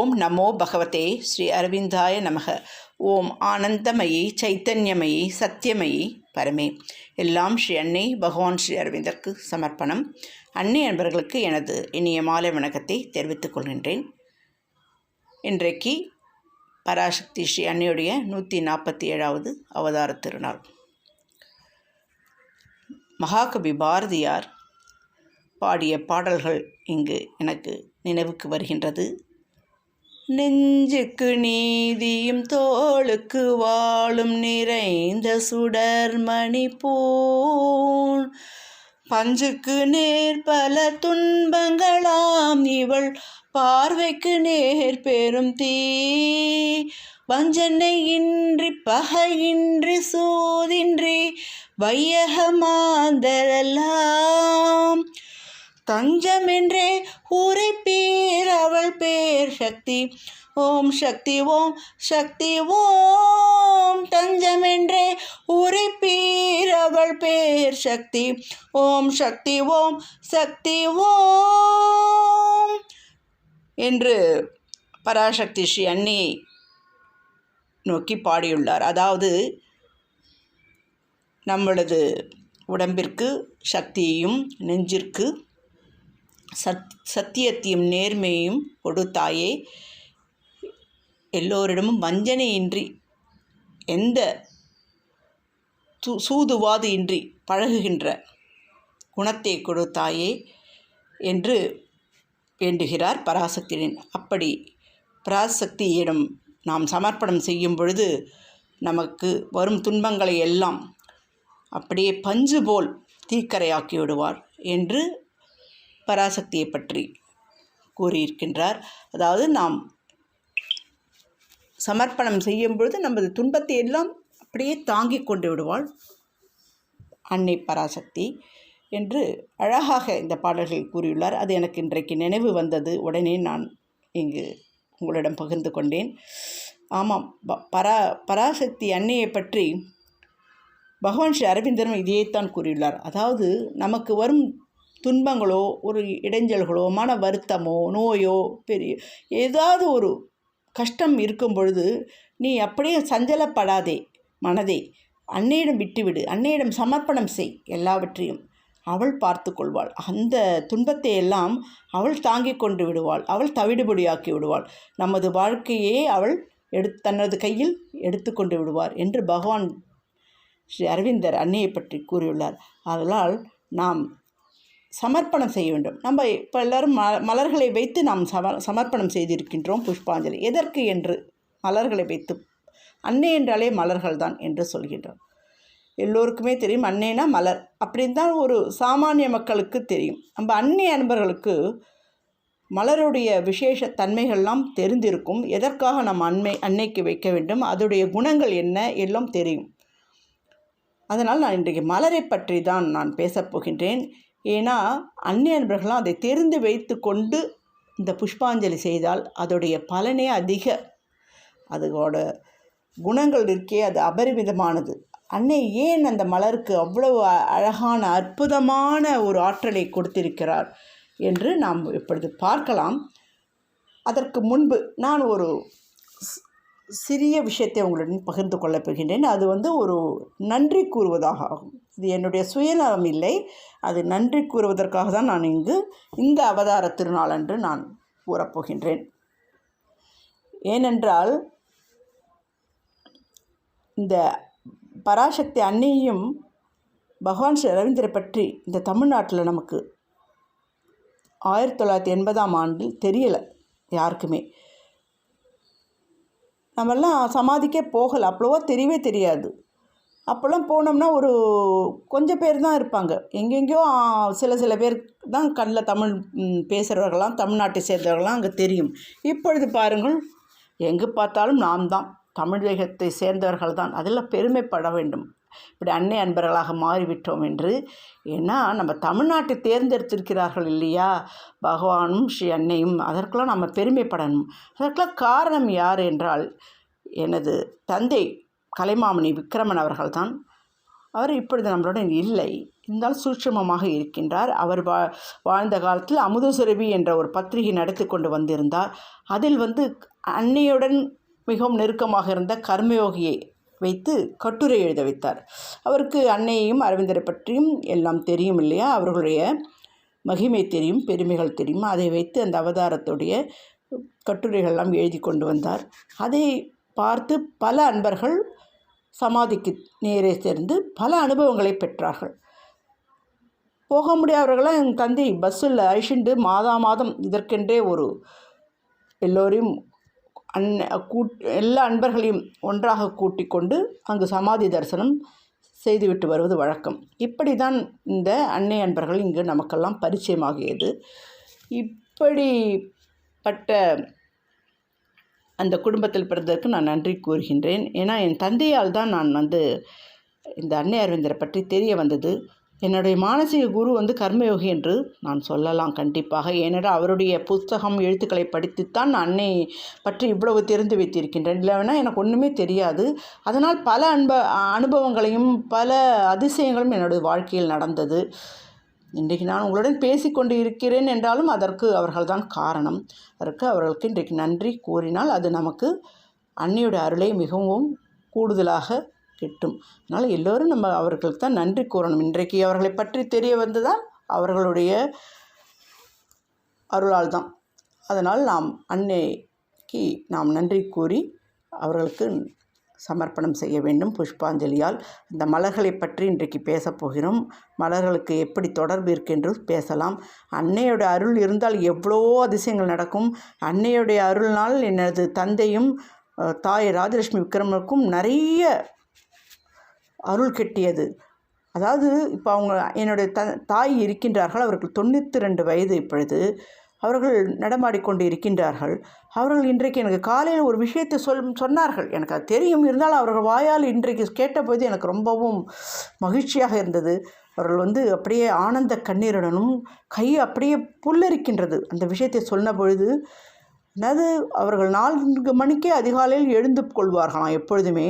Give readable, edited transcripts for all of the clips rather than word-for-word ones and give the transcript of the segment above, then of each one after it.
ஓம் நமோ பகவதே ஸ்ரீ அரவிந்தாய நமக. ஓம் ஆனந்தமயி சைத்தன்யமயி சத்தியமயி பரமே. எல்லாம் ஸ்ரீ அன்னை பகவான் ஸ்ரீ அரவிந்தருக்கு சமர்ப்பணம். அன்னை அன்பர்களுக்கு எனது இனிய மாலை வணக்கத்தை தெரிவித்துக் கொள்கின்றேன். இன்றைக்கு பராசக்தி ஸ்ரீ அன்னையுடைய 147வது அவதார திருநாள். மகாகவி பாரதியார் பாடிய பாடல்கள் இங்கு எனக்கு நினைவுக்கு வருகின்றது. நெஞ்சுக்கு நீதியும் தோளுக்கு வாளும் நிறைந்த சுடர்மணி பூண், பஞ்சுக்கு நேர் பல துன்பங்களாம் இவள் பார்வைக்கு நேர் பெரும் தீ, வஞ்சனை இன்றி பகையின்றி சூதின்றி வையகமாந்தரெல்லாம் தஞ்சமென்றே உரைப்பீர் அவள் பேர் சக்தி. ஓம் சக்தி ஓம் சக்தி ஓம், தஞ்சமென்றே உரைப்பீர் அவள் பேர் சக்தி. ஓம் சக்தி ஓம் சக்தி ஓம் என்று பராசக்தி ஸ்ரீ அன்னையை நோக்கி பாடியுள்ளார். அதாவது நம்மளது உடம்பிற்கு சக்தியையும் நெஞ்சிற்கு சத்தியத்தையும் நேர்மையும் கொடுத்தாயே, எல்லோரிடமும் வஞ்சனையின்றி எந்த சூதுவாது இன்றி பழகுகின்ற குணத்தை கொடுத்தாயே என்று வேண்டுகிறார் பராசக்தியின். அப்படி பராசக்தியிடம் நாம் சமர்ப்பணம் செய்யும் பொழுது நமக்கு வரும் துன்பங்களை எல்லாம் அப்படியே பஞ்சு போல் தீக்கரையாக்கி விடுவார் என்று பராசக்தியை பற்றி கூறியிருக்கின்றார். அதாவது நாம் சமர்ப்பணம் செய்யும் பொழுது நமது துன்பத்தை எல்லாம் அப்படியே தாங்கி கொண்டு விடுவாள் அன்னை பராசக்தி என்று அழகாக இந்த பாடல்கள் கூறியுள்ளார். அது எனக்கு இன்றைக்கு நினைவு வந்தது. உடனே நான் இங்கு உங்களிடம் பகிர்ந்து கொண்டேன். ஆமாம், பராசக்தி அன்னையை பற்றி பகவான் ஸ்ரீ அரவிந்தரும் இதையேத்தான் கூறியுள்ளார். அதாவது நமக்கு வரும் துன்பங்களோ ஒரு இடைஞ்சல்களோ மன வருத்தமோ நோயோ பெரிய ஏதாவது ஒரு கஷ்டம் இருக்கும் பொழுது நீ அப்படியே சஞ்சலப்படாதே, மனதை அன்னையிடம் விட்டுவிடு, அன்னையிடம் சமர்ப்பணம் செய். எல்லாவற்றையும் அவள் பார்த்து கொள்வாள். அந்த துன்பத்தை எல்லாம் அவள் தாங்கி கொண்டு விடுவாள். அவள் தவிடுபொடியாக்கி விடுவாள். நமது வாழ்க்கையே அவள் தனது கையில் எடுத்து கொண்டு விடுவார் என்று பகவான் ஸ்ரீ அரவிந்தர் அன்னையை பற்றி கூறியுள்ளார். அதனால் நாம் சமர்ப்பணம் செய்ய வேண்டும். நம்ம இப்போ எல்லோரும் மலர்களை வைத்து நாம் சமர்ப்பணம் செய்திருக்கின்றோம் புஷ்பாஞ்சலி. எதற்கு என்று மலர்களை வைத்து, அன்னை என்றாலே மலர்கள் தான் என்று சொல்கின்றோம். எல்லோருக்குமே தெரியும் அன்னைனா மலர் அப்படின்னு தான் ஒரு சாமானிய மக்களுக்கு தெரியும். நம்ம அன்னை அன்பர்களுக்கு மலருடைய விசேஷ தன்மைகள்லாம் தெரிந்திருக்கும். எதற்காக நம்ம அன்னைக்கு வைக்க வேண்டும், அதோடைய குணங்கள் என்ன எல்லாம் தெரியும். அதனால் நான் இன்றைக்கு மலரை பற்றி தான் நான் பேசப்போகின்றேன். ஏன்னா அன்னை அன்பர்கள்லாம் அதை தெரிந்து வைத்து கொண்டு இந்த புஷ்பாஞ்சலி செய்தால் அதோடைய பலனே அதிக, அதோட குணங்கள் இருக்கே அது அபரிமிதமானது. அன்னை ஏன் அந்த மலருக்கு அவ்வளவு அழகான அற்புதமான ஒரு ஆற்றலை கொடுத்திருக்கிறார் என்று நாம் இப்பொழுது பார்க்கலாம். அதற்கு முன்பு நான் ஒரு சிறிய விஷயத்தை உங்களுடன் பகிர்ந்து கொள்ளப் போகின்றேன். அது ஒரு நன்றி கூறுவதாக ஆகும். இது என்னுடைய சுயநலம் இல்லை, அது நன்றி கூறுவதற்காக தான் நான் இங்கு இந்த அவதார திருநாள் அன்று நான் கூறப்போகின்றேன். ஏனென்றால் இந்த பராசக்தி அன்னையும் பகவான் ஸ்ரீ அரவிந்தரை பற்றி இந்த தமிழ்நாட்டில் நமக்கு 1980ஆம் ஆண்டில் தெரியலை யாருக்குமே. நம்மெல்லாம் சமாதிக்கே போகலை, அவ்வளோவா தெரியவே தெரியாது. அப்போல்லாம் போனோம்னா ஒரு கொஞ்சம் பேர் தான் இருப்பாங்க. எங்கெங்கேயோ சில பேர் தான் கண்ணில் தமிழ் பேசுகிறவர்களாம், தமிழ்நாட்டை சேர்ந்தவர்களாம் அங்கே தெரியும். இப்பொழுது பாருங்கள், எங்கே பார்த்தாலும் நாம் தான் தமிழகத்தை சேர்ந்தவர்கள் தான். அதில் பெருமைப்பட வேண்டும், இப்படி அன்னை அன்பர்களாக மாறிவிட்டோம் என்று. ஏன்னா நம்ம தமிழ்நாட்டை தேர்ந்தெடுத்திருக்கிறார்கள் இல்லையா பகவானும் ஸ்ரீ அன்னையும், அதற்கெல்லாம் நம்ம பெருமைப்படணும். அதற்கெல்லாம் காரணம் யார் என்றால் எனது தந்தை கலைமாமணி விக்ரமன் அவர்கள்தான். அவர் இப்பொழுது நம்மளுடன் இல்லை, இருந்தாலும் சூட்சுமமாக இருக்கின்றார். அவர் வாழ்ந்த காலத்தில் அமுதசுரபி என்ற ஒரு பத்திரிகை நடத்தி கொண்டு வந்திருந்தார். அதில் அன்னையுடன் மிகவும் நெருக்கமாக இருந்த கர்மயோகியை வைத்து கட்டுரை எழுத வைத்தார். அவருக்கு அன்னையையும் அரவிந்தரை பற்றியும் எல்லாம் தெரியும் இல்லையா, அவர்களுடைய மகிமை தெரியும், பெருமைகள் தெரியும். அதை வைத்து அந்த அவதாரத்துடைய கட்டுரைகள்லாம் எழுதி கொண்டு வந்தார். அதை பார்த்து பல அன்பர்கள் சமாதிக்கு நேரே சேர்ந்து பல அனுபவங்களை பெற்றார்கள். போக முடியாதவர்களாக என் தந்தை பஸ்ஸில் அழிச்சுண்டு மாதம் இதற்கென்றே ஒரு எல்லோரையும் எல்லா அன்பர்களையும் ஒன்றாக கூட்டிக் கொண்டு அங்கு சமாதி தரிசனம் செய்துவிட்டு வருவது வழக்கம். இப்படி தான் இந்த அன்னை அன்பர்கள் இங்கு நமக்கெல்லாம் பரிச்சயமாகியது. இப்படிப்பட்ட அந்த குடும்பத்தில் பிறந்ததற்கு நான் நன்றி கூறுகின்றேன். ஏன்னா என் தந்தையால் தான் நான் இந்த அன்னை அரவிந்தரை பற்றி தெரிய வந்தது. என்னுடைய மானசீக குரு கர்மயோகி என்று நான் சொல்லலாம் கண்டிப்பாக. ஏனென்றால் அவருடைய புத்தகம் எழுத்துக்களை படித்துத்தான் நான் அன்னை பற்றி இவ்வளவு தெரிந்து வைத்திருக்கின்றேன். இல்லைன்னா எனக்கு ஒன்றுமே தெரியாது. அதனால் பல அனுபவங்களையும் பல அதிசயங்களும் என்னுடைய வாழ்க்கையில் நடந்தது. இன்றைக்கு நான் உங்களுடன் பேசிக்கொண்டு இருக்கிறேன் என்றாலும் அதற்கு அவர்கள்தான் காரணம். அதற்கு அவர்களுக்கு இன்றைக்கு நன்றி கூறினால் அது நமக்கு அன்னையுடைய அருளை மிகவும் கூடுதலாக கிட்டும். அதனால் எல்லோரும் நம்ம அவர்களுக்கு தான் நன்றி கூறணும். இன்றைக்கு அவர்களை பற்றி தெரிய வந்துதான் அவர்களுடைய அருளால் தான். அதனால் நாம் அன்னைக்கு நாம் நன்றி கூறி அவர்களுக்கு சமர்ப்பணம் செய்ய வேண்டும் புஷ்பாஞ்சலியால். இந்த மலர்களை பற்றி இன்றைக்கு பேசப்போகிறோம். மலர்களுக்கு எப்படி தொடர்பு இருக்கின்று பேசலாம். அன்னையோட அருள் இருந்தால் எவ்வளோ அதிசயங்கள் நடக்கும். அன்னையுடைய அருள்னால் எனது தந்தையும் தாய் ராஜலட்சுமி விக்ரமருக்கும் நிறைய அருள் கெட்டியது. அதாவது இப்போ அவங்க என்னுடைய தாய் இருக்கின்றார்கள். அவர்கள் 92 வயது இப்பொழுது. அவர்கள் நடமாடிக்கொண்டு இருக்கின்றார்கள். அவர்கள் இன்றைக்கு எனக்கு காலையில் ஒரு விஷயத்தை சொன்னார்கள். எனக்கு அது தெரியும், இருந்தாலும் அவர்கள் வாயால் இன்றைக்கு கேட்டபோது எனக்கு ரொம்பவும் மகிழ்ச்சியாக இருந்தது. அவர்கள் அப்படியே ஆனந்த கண்ணீருடனும் கை அப்படியே புல்லரிக்கின்றது அந்த விஷயத்தை சொன்ன பொழுது. அதாவது அவர்கள் 4 மணிக்கே அதிகாலையில் எழுந்து கொள்வார்களாம். எப்பொழுதுமே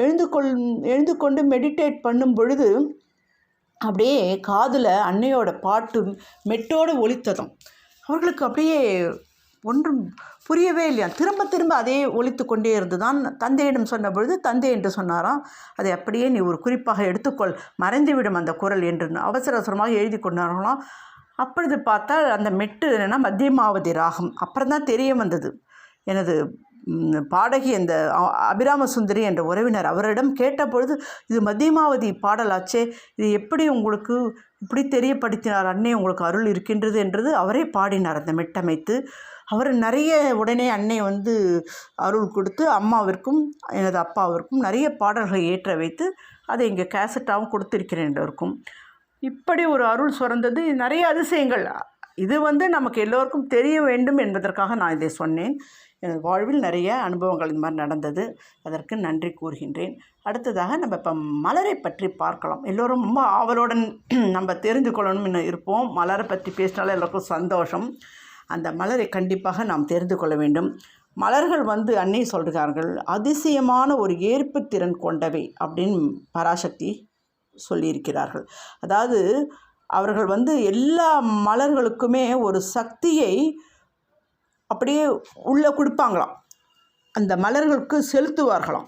எழுந்து கொண்டு மெடிடேட் பண்ணும் பொழுது அப்படியே காதில் அன்னையோட பாட்டு மெட்டோடு ஒலித்ததும் அவர்களுக்கு அப்படியே ஒன்றும் புரியவே இல்லையா. திரும்ப அதே ஒலித்து கொண்டே இருந்து தான் தந்தையிடம் சொன்ன பொழுது தந்தை என்று சொன்னாராம், அதை அப்படியே நீ ஒரு குறிப்பாக எடுத்துக்கொள், மறைந்துவிடும் அந்த குரல் என்று அவசரமாக எழுதி கொண்டார்களாம். அப்பொழுது பார்த்தால் அந்த மெட்டு என்னென்னா மத்தியமாவதி ராகம். அப்புறம் தான் தெரிய வந்தது. எனது பாடகி அந்த அபிராம சுந்தரி என்ற உறவினர் அவரிடம் கேட்டபொழுது, இது மத்தியமாவதி பாடலாச்சே, இது எப்படி உங்களுக்கு இப்படி தெரியப்படுத்தினார் அன்னை, உங்களுக்கு அருள் இருக்கின்றது என்றது அவரே பாடினார் அந்த மெட்டமைத்து. அவர் நிறைய உடனே அன்னை அருள் கொடுத்து அம்மாவிற்கும் எனது அப்பாவிற்கும் நிறைய பாடல்களை ஏற்ற வைத்து அதை இங்கே கேசட்டாகவும் கொடுத்திருக்கிறேன் என்றவருக்கும். இப்படி ஒரு அருள் சுரந்தது. நிறைய அதிசயங்கள் இது நமக்கு எல்லோருக்கும் தெரிய வேண்டும் என்பதற்காக நான் இதை சொன்னேன். எனது வாழ்வில் நிறைய அனுபவங்கள் இந்த மாதிரி நடந்தது. அதற்கு நன்றி கூறுகின்றேன். அடுத்ததாக நம்ம இப்போ மலரை பற்றி பார்க்கலாம். எல்லோரும் ரொம்ப ஆவலுடன் நம்ம தெரிந்து கொள்ளணும்னு இருப்போம். மலரை பற்றி பேசினாலே எல்லாருக்கும் சந்தோஷம். அந்த மலரை கண்டிப்பாக நாம் தெரிந்து கொள்ள வேண்டும். மலர்கள் அன்னை சொல்கிறார்கள், அதிசயமான ஒரு ஏற்பு திறன் கொண்டவை அப்படின்னு பராசக்தி சொல்லியிருக்கிறார்கள். அதாவது அவர்கள் எல்லா மலர்களுக்குமே ஒரு சக்தியை அப்படியே உள்ளே கொடுப்பாங்களாம். அந்த மலர்களுக்கு செலுத்துவார்களாம்.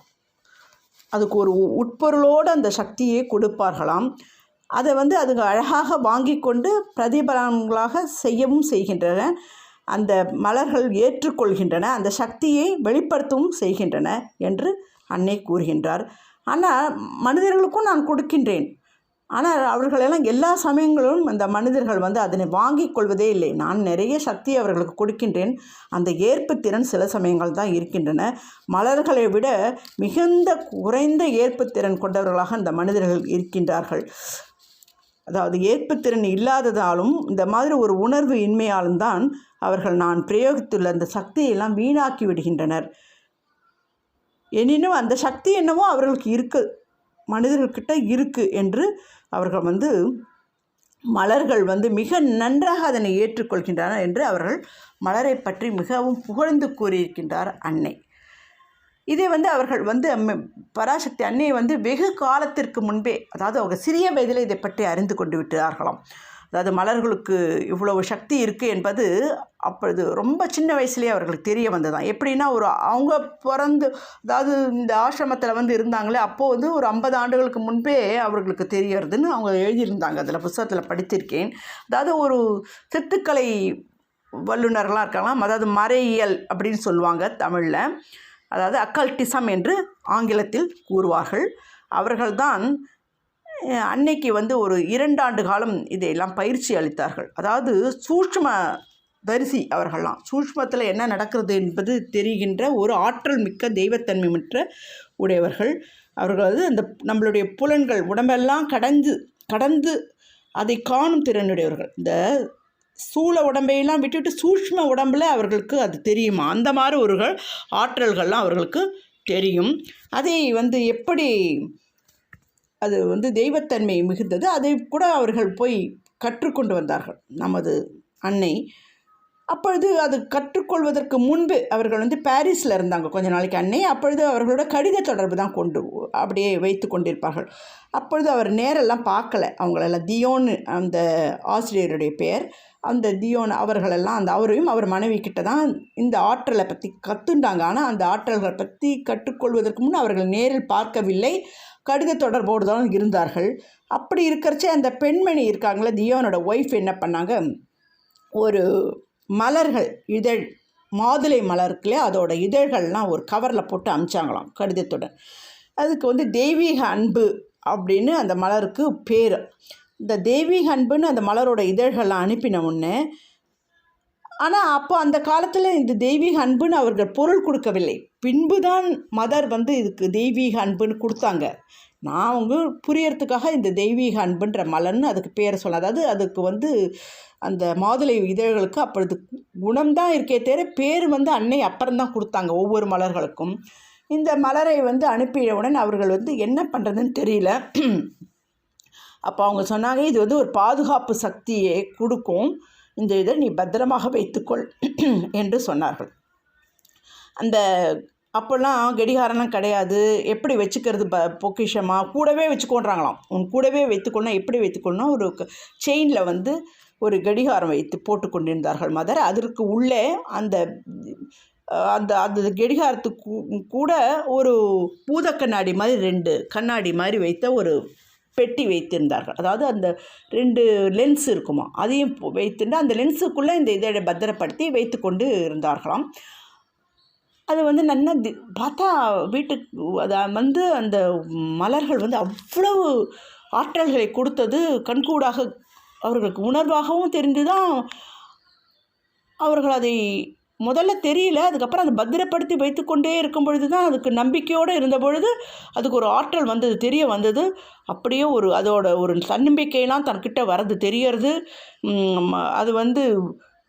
அதுக்கு ஒரு உட்பொருளோடு அந்த சக்தியை கொடுப்பார்களாம். அதை அதுங்க அழகாக வாங்கி கொண்டு பிரதிபலன்களாக செய்யவும் செய்கின்றன. அந்த மலர்கள் ஏற்றுக்கொள்கின்றன, அந்த சக்தியை வெளிப்படுத்தவும் செய்கின்றன என்று அன்னை கூறுகின்றார். ஆனால் மனிதர்களுக்கும் நான் கொடுக்கின்றேன். ஆனால் அவர்களெல்லாம் எல்லா சமயங்களிலும் அந்த மனிதர்கள் அதனை வாங்கி கொள்வதே இல்லை. நான் நிறைய சக்தி அவர்களுக்கு கொடுக்கின்றேன். அந்த ஏற்பு திறன் சில சமயங்கள் தான் இருக்கின்றன. மலர்களை விட மிகுந்த குறைந்த ஏற்பு திறன் கொண்டவர்களாக அந்த மனிதர்கள் இருக்கின்றார்கள். அதாவது ஏற்புத்திறன் இல்லாததாலும் இந்த மாதிரி ஒரு உணர்வு இன்மையாலும் தான் அவர்கள் நான் பிரயோகித்துள்ள அந்த சக்தியெல்லாம் வீணாக்கி விடுகின்றனர். எனினும் அந்த சக்தி என்னவோ அவர்களுக்கு இருக்குது, மனிதர்கிட்ட இருக்குது என்று அவர்கள் மலர்கள் மிக நன்றாக அதனை ஏற்றுக்கொள்கின்றனர் என்று அவர்கள் மலரை பற்றி மிகவும் புகழ்ந்து கூறியிருக்கின்றார் அன்னை. இதை வந்து அவர்கள் வந்து பராசக்தி அன்னையை வந்து வெகு காலத்திற்கு முன்பே, அதாவது அவங்க சிறிய வயதில் இதை பற்றி அறிந்து கொண்டு விட்டார்களாம். அதாவது மலர்களுக்கு இவ்வளவு சக்தி இருக்குது என்பது அப்பொழுது ரொம்ப சின்ன வயசுலேயே அவர்களுக்கு தெரிய வந்ததான். எப்படின்னா, அவங்க பிறந்து, அதாவது இந்த ஆசிரமத்தில் வந்து இருந்தாங்களே, அப்போது வந்து ஒரு 50 ஆண்டுகளுக்கு முன்பே அவர்களுக்கு தெரியறதுன்னு அவங்க எழுதியிருந்தாங்க. அதில் புத்தகத்தில் படித்திருக்கேன். அதாவது ஒரு சித்துக்கலை வல்லுநர்களாக இருக்கலாம், அதாவது மறையியல் அப்படின்னு சொல்லுவாங்க தமிழில், அதாவது அக்கல்டிசம் என்று ஆங்கிலத்தில் கூறுவார்கள். அவர்கள்தான் அன்னைக்கு வந்து ஒரு 2 ஆண்டு காலம் இதையெல்லாம் பயிற்சி அளித்தார்கள். அதாவது சூட்சும தரிசி அவர்கள்லாம், சூட்சுமத்தில் என்ன நடக்கிறது என்பது தெரிகின்ற ஒரு ஆற்றல் மிக்க தெய்வத்தன்மை மிக்க உடையவர்கள். அவர்கள் வந்து அந்த நம்மளுடைய புலன்கள் உடம்பெல்லாம் கடந்து அதை காணும் திறனுடையவர்கள். இந்த சூழ உடம்பையெல்லாம் விட்டுவிட்டு சூட்சும உடம்பில் அவர்களுக்கு அது தெரியுமா, அந்த மாதிரி ஒரு ஆற்றல்கள்லாம் அவர்களுக்கு தெரியும். அதை வந்து எப்படி அது வந்து தெய்வத்தன்மை மிகுந்தது, அதை கூட அவர்கள் போய் கற்றுக்கொண்டு வந்தார்கள் நமது அன்னை. அப்பொழுது அது கற்றுக்கொள்வதற்கு முன்பு அவர்கள் வந்து பாரிஸில் இருந்தாங்க கொஞ்ச நாளைக்கு அன்னை. அப்பொழுது அவர்களோட கடித தொடர்பு தான் அப்படியே வைத்து கொண்டிருப்பார்கள். அப்பொழுது அவர் நேரெல்லாம் பார்க்கல அவங்களெல்லாம். தியோன் அந்த ஆசிரியருடைய பெயர். அந்த தியோன் அவர்களெல்லாம் அவரையும் அவர் மனைவி கிட்ட தான் இந்த ஆற்றலை பற்றி கற்றுண்டாங்க. ஆனால் அந்த ஆற்றல்களை பற்றி கற்றுக்கொள்வதற்கு முன் அவர்கள் நேரில் பார்க்கவில்லை, கடித தொடர்போடு தான் இருந்தார்கள். அப்படி இருக்கிறச்சே அந்த பெண்மணி இருக்காங்களே, தியோனோட ஒய்ஃப் என்ன பண்ணாங்க, ஒரு மலர்கள் இதழ், மாதுளை மலருக்குள்ளே அதோட இதழ்கள்லாம் ஒரு கவரில் போட்டு அனுப்பிச்சாங்களாம் கடிதத்துடன். அதுக்கு வந்து தெய்வீக அன்பு அப்படின்னு அந்த மலருக்கு பேர். இந்த தெய்வீக அன்புன்னு அந்த மலரோட இதழ்கள்லாம் அனுப்பின உடனே, ஆனால் அப்போ அந்த காலத்தில் இந்த தெய்வீக அன்புன்னு அவர்கள் பொருள் கொடுக்கவில்லை. பின்பு தான் மதர் வந்து இதுக்கு தெய்வீக அன்புன்னு கொடுத்தாங்க. நான் அவங்க புரியறதுக்காக இந்த தெய்வீக அன்புன்ற மலர்னு அதுக்கு பேரை சொல்ல, அதாவது அதுக்கு வந்து அந்த மாதுளை இதழ்களுக்கு அப்பொழுது குணம்தான் இருக்கே தவிர பேர் வந்து அன்னை அப்புறம்தான் கொடுத்தாங்க ஒவ்வொரு மலர்களுக்கும். இந்த மலரை வந்து அனுப்பியவுடன் அவர்கள் வந்து என்ன பண்ணுறதுன்னு தெரியல. அப்போ அவங்க சொன்னாங்க, இது வந்து ஒரு பாதுகாப்பு சக்தியை கொடுக்கும், இந்த இதை நீ பத்திரமாக வைத்துக்கொள் என்று சொன்னார்கள். அந்த அப்போல்லாம் கடிகாரம்லாம் கிடையாது, எப்படி வச்சுக்கிறது பொக்கிஷமாக கூடவே வச்சுக்கொள்றாங்களாம். உன் கூடவே வைத்துக்கொள்ளணும். எப்படி வைத்துக்கொள்ளணும், ஒரு செயினில் வந்து ஒரு கடிகாரம் வைத்து போட்டு கொண்டிருந்தார்கள் மதர். அதற்கு உள்ளே அந்த அந்த அந்த கடிகாரத்துக்கு கூட ஒரு பூத கண்ணாடி மாதிரி 2 கண்ணாடி மாதிரி வைத்த ஒரு பெட்டி வைத்திருந்தார்கள். அதாவது அந்த 2 லென்ஸ் இருக்குமா, அதையும் வைத்துட்டு அந்த லென்ஸுக்குள்ளே இந்த இதை பத்திரப்படுத்தி வைத்து கொண்டு இருந்தார்களாம். அது வந்து நல்லா பார்த்தா வீட்டுக்கு அதை வந்து அந்த மலர்கள் வந்து அவ்வளவு ஆற்றல்களை கொடுத்தது கண்கூடாக அவர்களுக்கு உணர்வாகவும் தெரிந்துதான். அவர்கள் அதை முதல்ல தெரியல, அதுக்கப்புறம் அதை பத்திரப்படுத்தி வைத்து கொண்டே இருக்கும் பொழுது தான், அதுக்கு நம்பிக்கையோடு இருந்த பொழுது அதுக்கு ஒரு ஆற்றல் வந்தது, தெரிய வந்தது. அப்படியே ஒரு அதோட ஒரு தன்னம்பிக்கையெல்லாம் தன்கிட்ட வர்றது தெரியறது. அது வந்து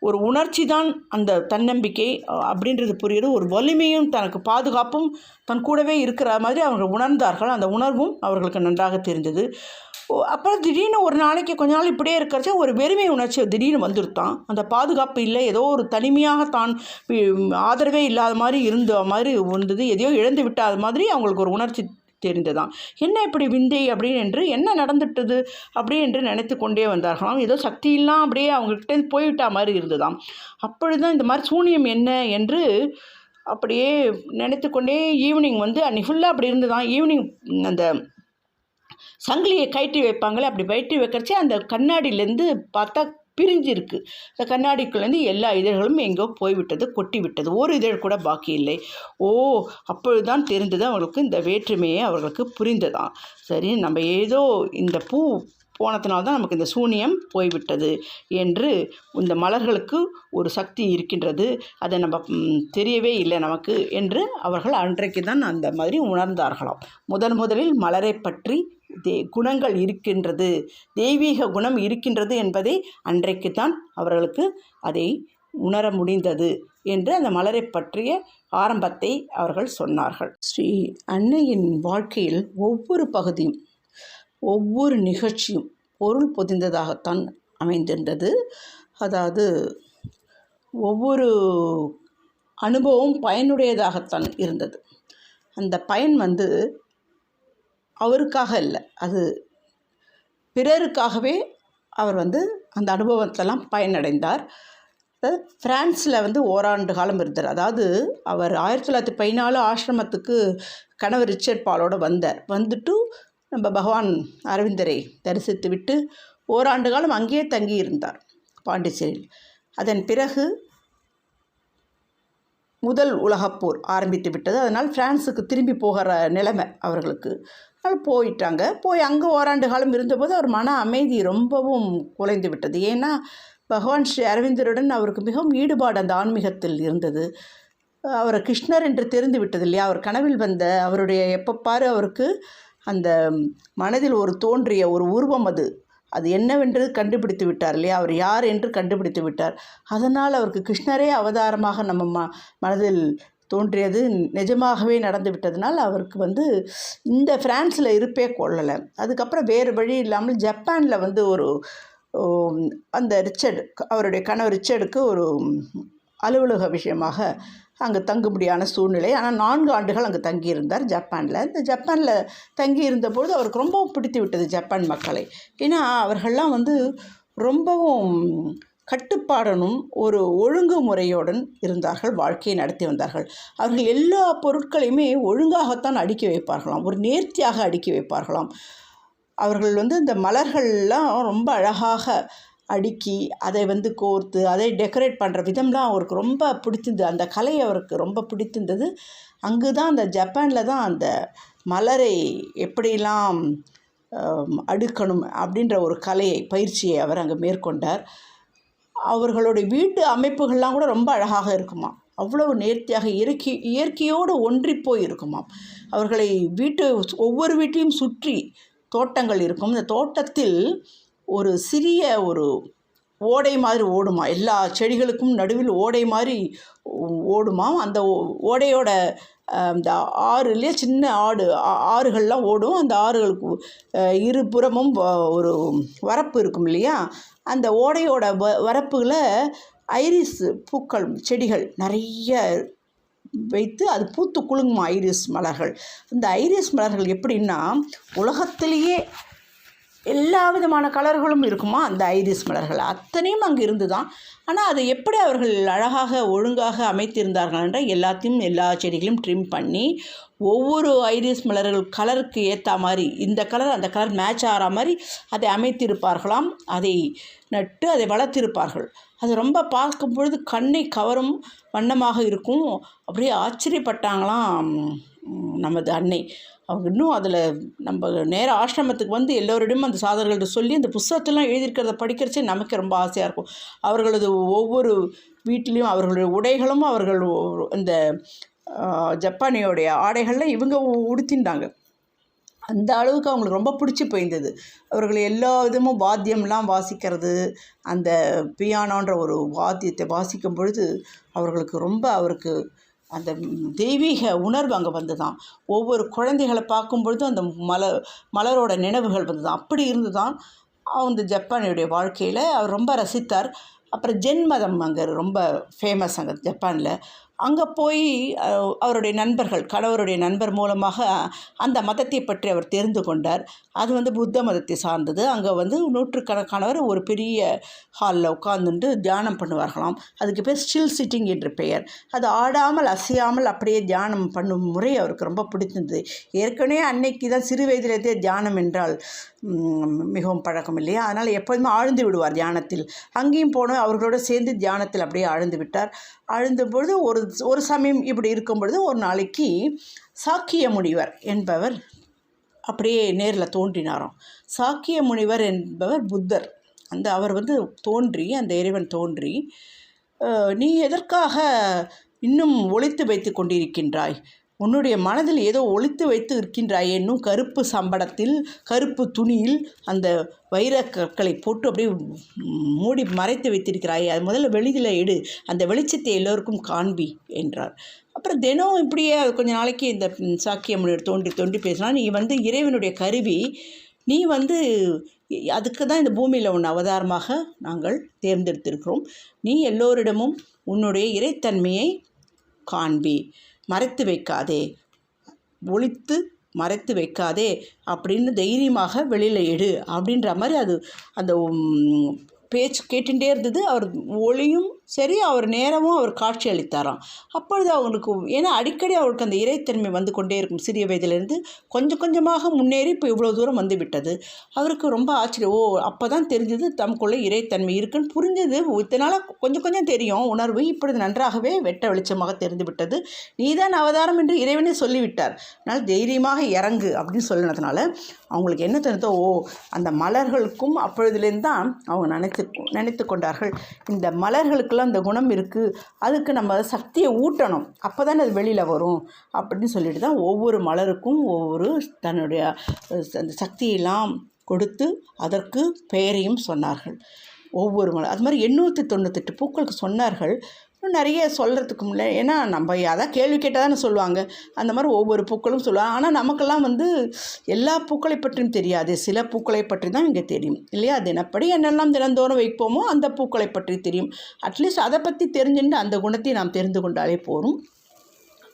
ஒரு உணர்ச்சி தான் அந்த தன்னம்பிக்கை அப்படின்றது புரியுது. ஒரு வலிமையும் தனக்கு பாதுகாப்பும் தன் கூடவே இருக்கிற மாதிரி அவர்கள் உணர்ந்தார்கள். அந்த உணர்வும் அவர்களுக்கு நன்றாக தெரிந்தது. அப்புறம் திடீர்னு ஒரு நாளைக்கு கொஞ்ச நாள் இப்படியே இருக்கிறச்ச ஒரு வெறுமை உணர்ச்சி திடீர்னு வந்துருத்தான். அந்த பாதுகாப்பு இல்லை, ஏதோ ஒரு தனிமையாக தான் ஆதரவே இல்லாத மாதிரி இருந்த மாதிரி வந்தது, எதையோ இழந்து விட்டாத மாதிரி அவங்களுக்கு ஒரு உணர்ச்சி தெரிந்ததாம். என்ன இப்படி விந்தை அப்படின்னு என்று என்ன நடந்துட்டது அப்படி என்று நினைத்து கொண்டே வந்தார்களாம். ஏதோ சக்தியெல்லாம் அப்படியே அவங்ககிட்ட போய்விட்டா மாதிரி இருந்ததாம். அப்பொழுதுதான் இந்த மாதிரி சூனியம் என்ன என்று அப்படியே நினைத்து கொண்டே ஈவினிங் வந்து அன்றைக்கி ஃபுல்லாக அப்படி இருந்ததான். ஈவினிங் அந்த சங்கிலியை கயிற்றி வைப்பாங்களே, அப்படி கயிற்றி வைக்கிறச்சே அந்த கண்ணாடியிலேருந்து பார்த்தா பிரிஞ்சிருக்கு. இந்த கண்ணாடிக்குள்ளேருந்து எல்லா இதழ்களும் எங்கோ போய்விட்டது, கொட்டி விட்டது, ஒரு இதழ் கூட பாக்கி இல்லை. அப்பொழுதுதான் தெரிந்தது அவர்களுக்கு, இந்த வேற்றுமையை அவர்களுக்கு புரிந்ததாம். சரி, நம்ம ஏதோ இந்த பூ போனதுனால்தான் நமக்கு இந்த சூனியம் போய்விட்டது என்று, இந்த மலர்களுக்கு ஒரு சக்தி இருக்கின்றது, அதை நம்ம தெரியவே இல்லை நமக்கு என்று அவர்கள் அன்றைக்கு தான் அந்த மாதிரி உணர்ந்தார்களாம். முதலில் மலரை பற்றி குணங்கள் இருக்கின்றது, தெய்வீக குணம் இருக்கின்றது என்பதை அன்றைக்கு தான் அவர்களுக்கு அதை உணர முடிந்தது என்று அந்த மலரை பற்றிய ஆரம்பத்தை அவர்கள் சொன்னார்கள். ஸ்ரீ அன்னையின் வாழ்க்கையில் ஒவ்வொரு பகுதியும் ஒவ்வொரு நிகழ்ச்சியும் பொருள் பொதிந்ததாகத்தான் அமைந்திருந்தது. அதாவது ஒவ்வொரு அனுபவம் பயனுடையதாகத்தான் இருந்தது. அந்த பயன் வந்து அவருக்காக இல்லை, அது பிறருக்காகவே அவர் வந்து அந்த அனுபவத்தெல்லாம் பயனடைந்தார். ஃப்ரான்ஸில் வந்து ஓராண்டு காலம் இருந்தார். அதாவது அவர் 1914 ஆசிரமத்துக்கு கணவர் ரிச்சர்ட் பாலோடு வந்துட்டு நம்ம பகவான் அரவிந்தரை தரிசித்து விட்டு ஓராண்டு காலம் அங்கேயே தங்கி இருந்தார் பாண்டிச்சேரியில். அதன் பிறகு முதல் உலகப்போர் ஆரம்பித்து விட்டது. அதனால் ஃப்ரான்ஸுக்கு திரும்பி போகிற நிலைமை அவர்களுக்கு. அதனால் போயிட்டாங்க. அங்கே ஓராண்டு காலம் இருந்தபோது அவர் மன அமைதி ரொம்பவும் குலைந்து விட்டது. ஏன்னா பகவான் ஸ்ரீ அரவிந்தருடன் அவருக்கு மிகவும் ஈடுபாடு அந்த ஆன்மீகத்தில் இருந்தது. அவரை கிருஷ்ணர் என்று தெரிந்து விட்டது இல்லையா. அவர் கனவில் வந்த அவருடைய எப்பப்பாரு அவருக்கு அந்த மனதில் ஒரு தோன்றிய ஒரு உருவம் அது என்னவென்று கண்டுபிடித்து விட்டார் இல்லையா. அவர் யார் என்று கண்டுபிடித்து விட்டார். அதனால் அவருக்கு கிருஷ்ணரே அவதாரமாக நம்ம மனதில் தோன்றியது நிஜமாகவே நடந்து விட்டதுனால் அவருக்கு வந்து இந்த ஃப்ரான்ஸில் இருப்பே கொள்ளலை. அதுக்கப்புறம் வேறு வழி இல்லாமல் ஜப்பானில் வந்து ஒரு அந்த அவருடைய கணவர் ரிச்சர்டுக்கு ஒரு அலுவலக விஷயமாக அங்கே தங்கும்படியான சூழ்நிலை. ஆனால் 4 ஆண்டுகள் அங்கே தங்கியிருந்தார் ஜப்பானில். இந்த ஜப்பானில் தங்கியிருந்தபோது அவருக்கு ரொம்பவும் பிடித்து விட்டது ஜப்பான் மக்களை. ஏன்னா அவர்கள்லாம் வந்து ரொம்பவும் கட்டுப்பாடனும் ஒரு ஒழுங்குமுறையுடன் இருந்தார்கள், வாழ்க்கையை நடத்தி வந்தார்கள். அவர்கள் எல்லா பொருட்களையுமே ஒழுங்காகத்தான் அடுக்கி வைப்பார்களாம், ஒரு நேர்த்தியாக அடுக்கி வைப்பார்களாம். அவர்கள் வந்து இந்த மலர்கள்லாம் ரொம்ப அழகாக அடுக்கி அதை வந்து கோர்த்து அதை டெக்கரேட் பண்ணுற விதம்லாம் அவருக்கு ரொம்ப பிடிச்சிருந்தது. அந்த கலை அவருக்கு ரொம்ப பிடித்திருந்தது. அங்கு தான் அந்த ஜப்பானில் தான் அந்த மலரை எப்படிலாம் அடுக்கணும் அப்படின்ற ஒரு பயிற்சியை அவர் அங்கே மேற்கொண்டார். அவர்களுடைய வீட்டு அமைப்புகள்லாம் கூட ரொம்ப அழகாக இருக்குமா, அவ்வளவு நேர்த்தியாக இயற்கையோடு ஒன்றி போய் இருக்குமாம். அவர்களை ஒவ்வொரு வீட்டையும் சுற்றி தோட்டங்கள் இருக்கும். இந்த தோட்டத்தில் ஒரு சிறிய ஒரு ஓடை மாதிரி ஓடுமா, எல்லா செடிகளுக்கும் நடுவில் ஓடை மாதிரி ஓடுமா. அந்த ஓடையோட இந்த ஆறுலேயே சின்ன ஆறுகள்லாம் ஓடும். அந்த ஆறுகளுக்கு இருபுறமும் ஒரு வரப்பு இருக்கும் இல்லையா. அந்த ஓடையோட வரப்புகளை ஐரிஸ் பூக்கள் செடிகள் நிறைய வைத்து அது பூத்து குலுங்குமா ஐரிஸ் மலர்கள். இந்த ஐரிஸ் மலர்கள் எப்படின்னா உலகத்திலேயே எல்லா விதமான கலர்களும் இருக்குமா அந்த ஐரிஸ் மலர்கள் அத்தனையும் அங்கே இருந்து தான். ஆனால் அதை எப்படி அவர்கள் அழகாக ஒழுங்காக அமைத்திருந்தார்கள் என்றால் எல்லா செடிகளையும் ட்ரிம் பண்ணி ஒவ்வொரு ஐரிஸ் மலர்கள் கலருக்கு ஏற்ற மாதிரி இந்த கலர் அந்த கலர் மேட்ச் ஆகிற மாதிரி அதை அமைத்திருப்பார்களாம். அதை நட்டு அதை வளர்த்திருப்பார்கள். அது ரொம்ப பார்க்கும் பொழுது கண்ணை கவரும் வண்ணமாக இருக்கும். அப்படியே ஆச்சரியப்பட்டாங்களாம் நமது அன்னை. அவங்க இன்னும் அதில் நம்ம நேர ஆசிரமத்துக்கு வந்து எல்லோரிடையும் அந்த சாதகர்கள்ட்ட சொல்லி அந்த புத்தகத்தெல்லாம் எழுதியிருக்கிறத படிக்கிறச்சே நமக்கு ரொம்ப ஆசையாக இருக்கும். அவர்களது ஒவ்வொரு வீட்டிலையும் அவர்களுடைய உடைகளும் அவர்கள் இந்த ஜப்பானியோடைய ஆடைகள்லாம் இவங்க உடுத்தின்றாங்க. அந்த அளவுக்கு அவங்களுக்கு ரொம்ப பிடிச்சி போயிருந்தது. அவர்கள் எல்லா விதமும் வாத்தியம்லாம் வாசிக்கிறது, அந்த பியானோன்ற ஒரு வாத்தியத்தை வாசிக்கும் பொழுது அவருக்கு அந்த தெய்வீக உணர்வு அங்கே வந்து தான். ஒவ்வொரு குழந்தைகளை பார்க்கும் பொழுது அந்த மலரோட நினைவுகள் வந்து தான். அப்படி இருந்து தான் அந்த ஜப்பானுடைய வாழ்க்கையில் அவர் ரொம்ப ரசித்தார். அப்புறம் ஜென் மதம் அங்கே ரொம்ப ஃபேமஸ் அங்கே ஜப்பானில். அங்கே போய் அவருடைய கணவருடைய நண்பர் மூலமாக அந்த மதத்தை பற்றி அவர் தெரிந்து கொண்டார். அது வந்து புத்த மதத்தை சார்ந்தது. அங்கே வந்து நூற்றுக்கணக்கானவர் ஒரு பெரிய ஹாலில் உட்கார்ந்துட்டு தியானம் பண்ணுவார்களாம். அதுக்கு பேர் ஸ்டில் சிட்டிங் என்று பெயர். அது ஆடாமல் அசையாமல் அப்படியே தியானம் பண்ணும் முறை அவருக்கு ரொம்ப பிடிச்சிருந்தது. ஏற்கனவே அன்னைக்கு தான் சிறு வயதிலேயே தியானம் என்றால் மிகவும் பழக்கம் இல்லையா. அதனால் எப்போதுமே ஆழ்ந்து விடுவார் தியானத்தில். அங்கேயும் போனோம் அவர்களோடு சேர்ந்து தியானத்தில் அப்படியே ஆழ்ந்து விட்டார். ஆழ்ந்த பொழுது ஒரு சமயம் இப்படி இருக்கும் பொழுது ஒரு நாளைக்கு சாக்கிய முனிவர் என்பவர் அப்படியே நேரில் தோன்றினாராம். சாக்கிய முனிவர் என்பவர் புத்தர். அவர் வந்து அந்த இறைவன் தோன்றி, நீ எதற்காக இன்னும் ஒளித்து வைத்து கொண்டிருக்கின்றாய்? உன்னுடைய மனதில் ஏதோ ஒளித்து வைத்து இருக்கின்றாயே, இன்னும் கருப்பு சம்படத்தில் கருப்பு துணியில் அந்த வைரக்கற்களை போட்டு அப்படியே மூடி மறைத்து வைத்திருக்கிறாயே, அது முதல்ல வெளியில் எடு, அந்த வெளிச்சத்தை எல்லோருக்கும் காண்பி என்றார். அப்புறம் தினம் இப்படியே கொஞ்ச நாளைக்கு இந்த சாக்கிய முனிவர் தோண்டி பேசினா, நீ வந்து இறைவனுடைய கருவி, நீ வந்து அதுக்கு தான் இந்த பூமியில் உன்னை அவதாரமாக நாங்கள் தேர்ந்தெடுத்திருக்கிறோம். நீ எல்லோரிடமும் உன்னுடைய இறைத்தன்மையை காண்பி, மறைத்து வைக்காதே. ஒளித்து மறைத்து வைக்காதே அப்படின்னு தைரியமாக வெளியில் எடு அப்படின்ற மாதிரி அது அந்த பேச்சு கேட்டுகிட்டே இருந்தது. அவர் ஒளியும் சரி, அவர் நேரமும் அவர் காட்சி அளித்தாராம். அப்பொழுது அவங்களுக்கு, ஏன்னா அடிக்கடி அவருக்கு அந்த இறைத்தன்மை வந்து கொண்டே இருக்கும். சிறிய வயதிலிருந்து கொஞ்சம் கொஞ்சமாக முன்னேறி இப்போ இவ்வளோ தூரம் வந்து விட்டது. அவருக்கு ரொம்ப ஆச்சரியம். அப்போ தான் தெரிஞ்சது தமக்குள்ளே இறைத்தன்மை இருக்குன்னு புரிஞ்சது. இதனால் கொஞ்சம் கொஞ்சம் தெரியும் உணர்வு. இப்பொழுது நன்றாகவே வெட்ட வெளிச்சமாக தெரிந்து விட்டது. நீதான் அவதாரம் என்று இறைவனே சொல்லிவிட்டார். அதனால் தைரியமாக இறங்கு அப்படின்னு சொல்லினதுனால அவங்களுக்கு என்ன தெரிந்தோ, அந்த மலர்களுக்கும் அப்பொழுதுலேருந்து தான் அவங்க நினைத்து கொண்டார்கள், இந்த மலர்களுக்கெல்லாம் அந்த குணம் இருக்குது, அதுக்கு நம்ம சக்தியை ஊட்டணும், அப்போ தானே அது வெளியில் வரும் அப்படின்னு சொல்லிட்டு தான் ஒவ்வொரு மலருக்கும் ஒவ்வொரு தன்னுடைய அந்த சக்தியெல்லாம் கொடுத்து அதற்கு பெயரையும் சொன்னார்கள். ஒவ்வொரு மலர் அது மாதிரி 898 பூக்களுக்கு சொன்னார்கள். நிறைய சொல்கிறதுக்கு முடியல, ஏன்னா நம்ம அதான் கேள்வி கேட்டால் தானே சொல்லுவாங்க. அந்த மாதிரி ஒவ்வொரு பூக்களும் சொல்லுவாங்க. ஆனால் நமக்கெல்லாம் வந்து எல்லா பூக்களை பற்றியும் தெரியாது, சில பூக்களை பற்றி தான் இங்கே தெரியும் இல்லையா? தினப்படி என்னெல்லாம் தினந்தோறும் வைப்போமோ அந்த பூக்களை பற்றி தெரியும். அட்லீஸ்ட் அதை பற்றி தெரிஞ்சுட்டு அந்த குணத்தை நாம் தெரிந்து கொண்டாலே போதும்.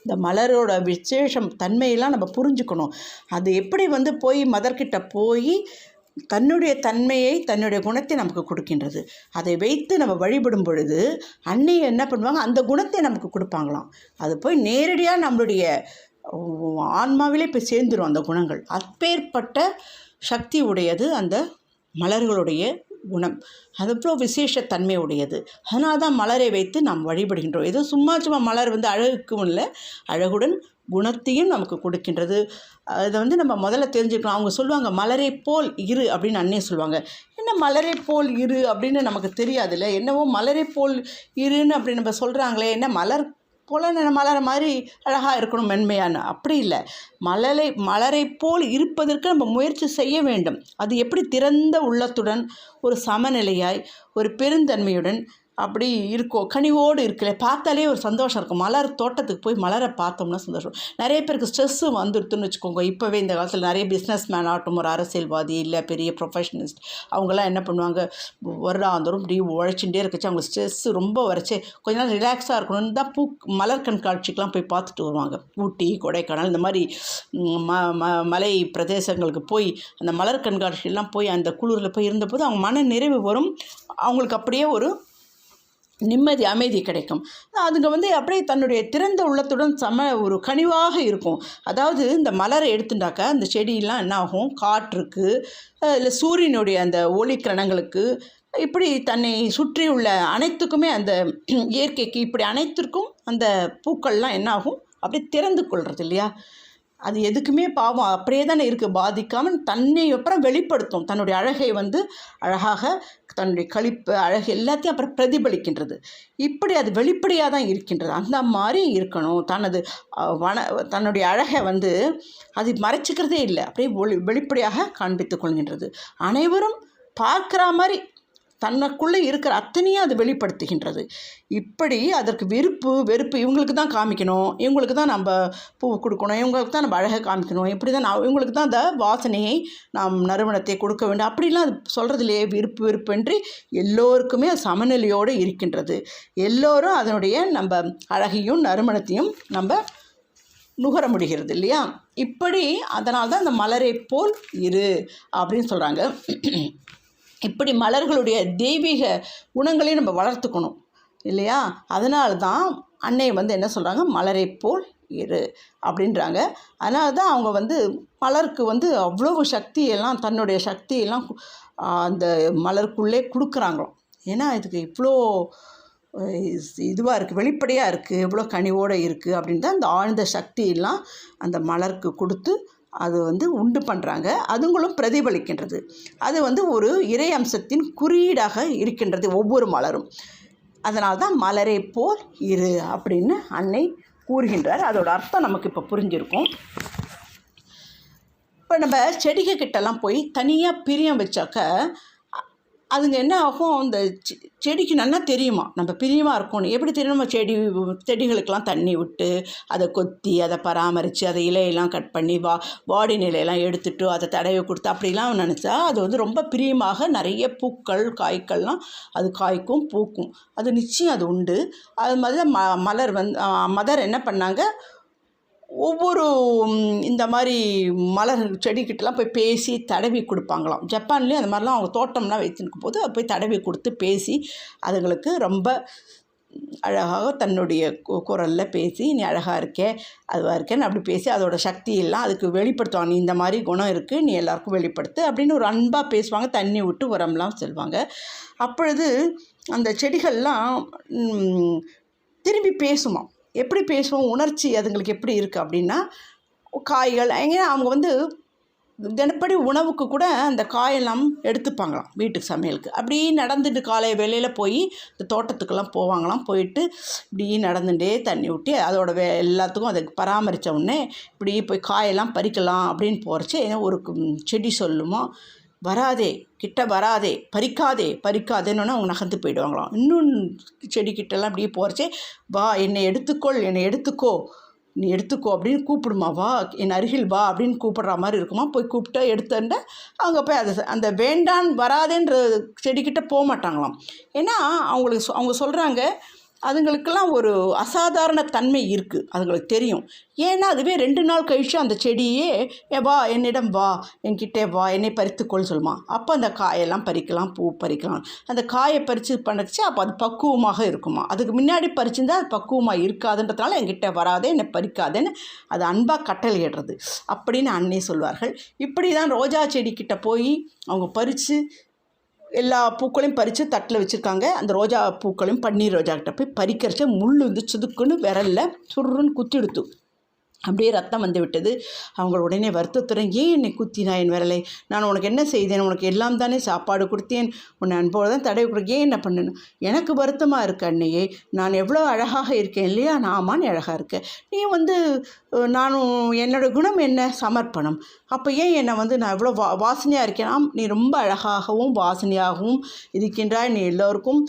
இந்த மலரோட விசேஷம் தன்மையெல்லாம் நம்ம புரிஞ்சுக்கணும். அது எப்படி வந்து போய் மதர்கிட்ட போய் தன்னுடைய தன்மையை, தன்னுடைய குணத்தை நமக்கு கொடுக்கின்றது. அதை வைத்து நம்ம வழிபடும் பொழுது அன்னை என்ன பண்ணுவாங்க, அந்த குணத்தை நமக்கு கொடுப்பாங்களாம். அது போய் நேரடியாக நம்மளுடைய ஆன்மாவிலே போய் சேர்ந்துடும் அந்த குணங்கள். அப்பேற்பட்ட சக்தி உடையது அந்த மலர்களுடைய குணம். அது அவ்வளோ விசேஷத்தன்மை உடையது. அதனால தான் மலரை வைத்து நாம் வழிபடுகின்றோம். ஏதோ சும்மா மலர் வந்து அழகுக்கும் இல்லை, அழகுடன் குணத்தையும் நமக்கு கொடுக்கின்றது. அதை வந்து நம்ம முதல்ல தெரிஞ்சுக்கணும். அவங்க சொல்லுவாங்க மலரை போல் இரு அப்படின்னு அண்ணே சொல்லுவாங்க. என்ன மலரை போல் இரு அப்படின்னு நமக்கு தெரியாதுல்ல. என்னவோ மலரை போல் இருன்னு அப்படி நம்ம சொல்கிறாங்களே, என்ன மலர் போல் மலரை மாதிரி அழகாக இருக்கணும் மென்மையான, அப்படி இல்லை. மலரை போல் இருப்பதற்கு நம்ம முயற்சி செய்ய வேண்டும். அது எப்படி திறந்த உள்ளத்துடன், ஒரு சமநிலையாய், ஒரு பெருந்தன்மையுடன் அப்படி இருக்கும், கனிவோடு இருக்கல, பார்த்தாலே ஒரு சந்தோஷம் இருக்கும். மலர் தோட்டத்துக்கு போய் மலரை பார்த்தோம்னா சந்தோஷம். நிறைய பேருக்கு ஸ்ட்ரெஸ்ஸு வந்துடுதுன்னு வச்சுக்கோங்க. இப்போவே இந்த காலத்தில் நிறைய பிஸ்னஸ் மேன் ஆகட்டும், ஒரு அரசியல்வாதி இல்லை பெரிய ப்ரொஃபஷனலிஸ்ட், அவங்களாம் என்ன பண்ணுவாங்க, வருடாந்தோறும் இப்படி உழைச்சிட்டே இருக்கச்சு அவங்க ஸ்ட்ரெஸ்ஸு ரொம்ப வரைச்சி கொஞ்ச நாள் ரிலாக்ஸாக இருக்கணும்னு தான் மலர் கண்காட்சிக்கெலாம் போய் பார்த்துட்டு வருவாங்க. ஊட்டி, கொடைக்கானல் இந்த மாதிரி மலை பிரதேசங்களுக்கு போய் அந்த மலர் கண்காட்சியெல்லாம் போய் அந்த குளிரில் போய் இருந்தபோது அவங்க மன நிறைவு வரும். அவங்களுக்கு அப்படியே ஒரு நிம்மதி, அமைதி கிடைக்கும். அதுங்க வந்து அப்படியே தன்னுடைய திறந்த உள்ளத்துடன் ஒரு கனிவாக இருக்கும். அதாவது இந்த மலரை எடுத்துட்டாக்கா அந்த செடியெல்லாம் என்ன ஆகும், காற்றுக்கு இல்லை சூரியனுடைய அந்த ஒளிக்கிரணங்களுக்கு இப்படி தன்னை சுற்றி உள்ள அனைத்துக்குமே, அந்த இயற்கைக்கு இப்படி அனைத்திற்கும் அந்த பூக்கள்லாம் என்ன ஆகும், அப்படியே திறந்து கொள்வது இல்லையா? அது எதுக்குமே பாவம் அப்படியே தானே இருக்குது, பாதிக்காமல் தன்னை அப்புறம் வெளிப்படுத்தும். தன்னுடைய அழகை வந்து அழகாக தன்னுடைய களிப்பு, அழகு எல்லாத்தையும் அப்புறம் பிரதிபலிக்கின்றது. இப்படி அது வெளிப்படையாக தான் இருக்கின்றது. அந்த மாதிரி இருக்கணும். தன்னுடைய அழகை வந்து அது மறைச்சிக்கிறதே இல்லை, அப்படியே வெளிப்படையாக காண்பித்து கொள்கின்றது. அனைவரும் பார்க்குற மாதிரி தனக்குள்ளே இருக்கிற அத்தனையும் அது வெளிப்படுத்துகின்றது. இப்படி அதற்கு வெறுப்பு இவங்களுக்கு தான் காமிக்கணும், இவங்களுக்கு தான் நம்ம பூ கொடுக்கணும், இவங்களுக்கு தான் நம்ம அழகை காமிக்கணும், இப்படி தான் இவங்களுக்கு தான் அந்த வாசனையை நாம் நறுமணத்தை கொடுக்க வேண்டும், அப்படிலாம் அது சொல்கிறதுலையே விருப்பென்று எல்லோருக்குமே சமநிலையோடு இருக்கின்றது. எல்லோரும் அதனுடைய நம்ம அழகையும் நறுமணத்தையும் நம்ம நுகர முடிகிறது இல்லையா? இப்படி அதனால தான் அந்த மலரை போல் இரு அப்படின்னு சொல்கிறாங்க. இப்படி மலர்களுடைய தெய்வீக குணங்களையும் நம்ம வளர்த்துக்கணும் இல்லையா? அதனால தான் அன்னை வந்து என்ன சொல்கிறாங்க, மலரை போல் இரு அப்படின்றாங்க. அதனால தான் அவங்க வந்து மலருக்கு வந்து அவ்வளோ சக்தியெல்லாம், தன்னுடைய சக்தியெல்லாம் அந்த மலருக்குள்ளே கொடுக்குறாங்களாம். ஏன்னா இதுக்கு இவ்வளோ இதுவாக இருக்குது, வெளிப்படையாக இருக்குது, எவ்வளோ கனிவோடு இருக்குது அப்படின்னு தான் இந்த ஆழ்ந்த சக்தியெல்லாம் அந்த மலருக்கு கொடுத்து அது வந்து உண்டு பண்ணுறாங்க. அதுங்களும் பிரதிபலிக்கின்றது. அது வந்து ஒரு இறை அம்சத்தின் குறியீடாக இருக்கின்றது ஒவ்வொரு மலரும். அதனால தான் மலரை போல் இரு அப்படின்னு அன்னை கூறுகின்றார். அதோட அர்த்தம் நமக்கு இப்போ புரிஞ்சிருக்கும். இப்போ நம்ம செடிகிட்டலாம் போய் தனியாக பிரியம் வச்சாக்க அதுங்க என்ன ஆகும், இந்த செடிக்கு நல்லா தெரியுமா நம்ம பிரியமாக இருக்கணும். எப்படி தெரியுமா, செடிகளுக்கெல்லாம் தண்ணி விட்டு அதை கொத்தி அதை பராமரித்து அதை இலையெல்லாம் கட் பண்ணி வாடி நிலையெல்லாம் எடுத்துட்டு அதை தடவை கொடுத்து அப்படிலாம் நினச்சா அது வந்து ரொம்ப பிரியமாக நிறைய பூக்கள் காய்கள்லாம் அது காய்க்கும் பூக்கும். அது நிச்சயம் அது உண்டு. அது மாதிரி மலர் மதர் என்ன பண்ணாங்க, ஒவ்வொரு இந்த மாதிரி மலர் செடிக்கிட்டலாம் போய் பேசி தடவி கொடுப்பாங்களாம். ஜப்பான்லேயும் அந்த மாதிரிலாம் அவங்க தோட்டம்லாம் வைத்திருக்கும் போது போய் தடவி கொடுத்து பேசி அதுங்களுக்கு ரொம்ப அழகாக தன்னுடைய குரலில் பேசி நீ அழகாக இருக்கே அதுவாக இருக்கேன்னு அப்படி பேசி அதோட சக்தியெல்லாம் அதுக்கு வெளிப்படுத்துவாங்க. நீ இந்த மாதிரி குணம் இருக்குது, நீ எல்லாருக்கும் வெளிப்படுத்து அப்படின்னு ஒரு அன்பாக பேசுவாங்க. தண்ணி விட்டு உரம்லாம் செல்வாங்க. அப்பொழுது அந்த செடிகள்லாம் திரும்பி பேசுமா. எப்படி பேசுவோம், உணர்ச்சி அதுங்களுக்கு எப்படி இருக்குது அப்படின்னா, காய்கள் ஏன்னா அவங்க தினப்படி உணவுக்கு கூட அந்த காயெல்லாம் எடுத்துப்பாங்களாம் வீட்டுக்கு சமையலுக்கு. அப்படி நடந்துட்டு காலை வேளையில் போய் இந்த தோட்டத்துக்கெல்லாம் போவாங்களாம். போயிட்டு இப்படி நடந்துகிட்டே தண்ணி ஊட்டி அதோட எல்லாத்துக்கும் அதை பராமரித்த உடனே இப்படி போய் காயெல்லாம் பறிக்கலாம் அப்படின்னு போகிறச்சு ஒரு செடி சொல்லுமா, வராதே, கிட்ட வராதே, பறிக்காதேன்னு அவங்க நகர்ந்து போயிடுவாங்களாம். இன்னும் செடிக்கிட்டெல்லாம் அப்படியே போகிறச்சே, வா என்னை எடுத்துக்கோ நீ எடுத்துக்கோ அப்படின்னு கூப்பிடுமா, வா என் அருகில் வா அப்படின்னு கூப்பிட்ற மாதிரி இருக்குமா. போய் கூப்பிட்டா எடுத்துட்ட அவங்க போய் அந்த வேண்டான் வராதேன்ற செடிக்கிட்ட போக மாட்டாங்களாம். ஏன்னா அவங்க சொல்கிறாங்க அதுங்களுக்கெல்லாம் ஒரு அசாதாரண தன்மை இருக்குது, அதுங்களுக்கு தெரியும். ஏன்னா அதுவே 2 நாள் கழித்து அந்த செடியே வா என்னிடம் வா, என்கிட்டே வா, என்னை பறித்துக்கொள் சொல்லுமா. அப்போ அந்த காயெல்லாம் பறிக்கலாம், பூ பறிக்கலாம். அந்த காயை பறித்து பண்ணிச்சு அப்போ அது பக்குவமாக இருக்குமா. அதுக்கு முன்னாடி பறிச்சிருந்தால் அது பக்குவமாக இருக்காதுன்றதுனால என்கிட்ட வராதே, என்னை பறிக்காதேன்னு அது அன்பாக கட்டளையிடுறது அப்படின்னு அன்னை சொல்வார்கள். இப்படி தான் ரோஜா செடிக்கிட்ட போய் அவங்க பறித்து எல்லா பூக்களையும் பறித்து தட்டில் வச்சுருக்காங்க. அந்த ரோஜா பூக்களையும் பன்னீர் ரோஜா கிட்ட போய் பறிக்கிறச்ச முள் சுதுக்குன்னு விரலில் சுருன்னு குத்தி எடுத்து அப்படியே ரத்தம் வந்து விட்டது. அவங்க உடனே வருத்தத்துடன், ஏன் என்னை குத்தினா என் விரலை, நான் உனக்கு என்ன செய்தேன், உனக்கு எல்லாம் தானே சாப்பாடு கொடுத்தேன், உன்னை அன்போடு தான் தடவி கொடுக்க, ஏன் என்ன பண்ணணும், எனக்கு வருத்தமாக இருக்கு அன்னையே, நான் எவ்வளோ அழகாக இருக்கேன் இல்லையா, நாமான்னு அழகாக இருக்கேன், நீ நானும் என்னோடய குணம் என்ன, சமர்ப்பணம், அப்போ ஏன் என்னை நான் எவ்வளோ வாசனையாக இருக்கேன், நீ ரொம்ப அழகாகவும் வாசனையாகவும் இருக்கின்றாய், நீ எல்லோருக்கும்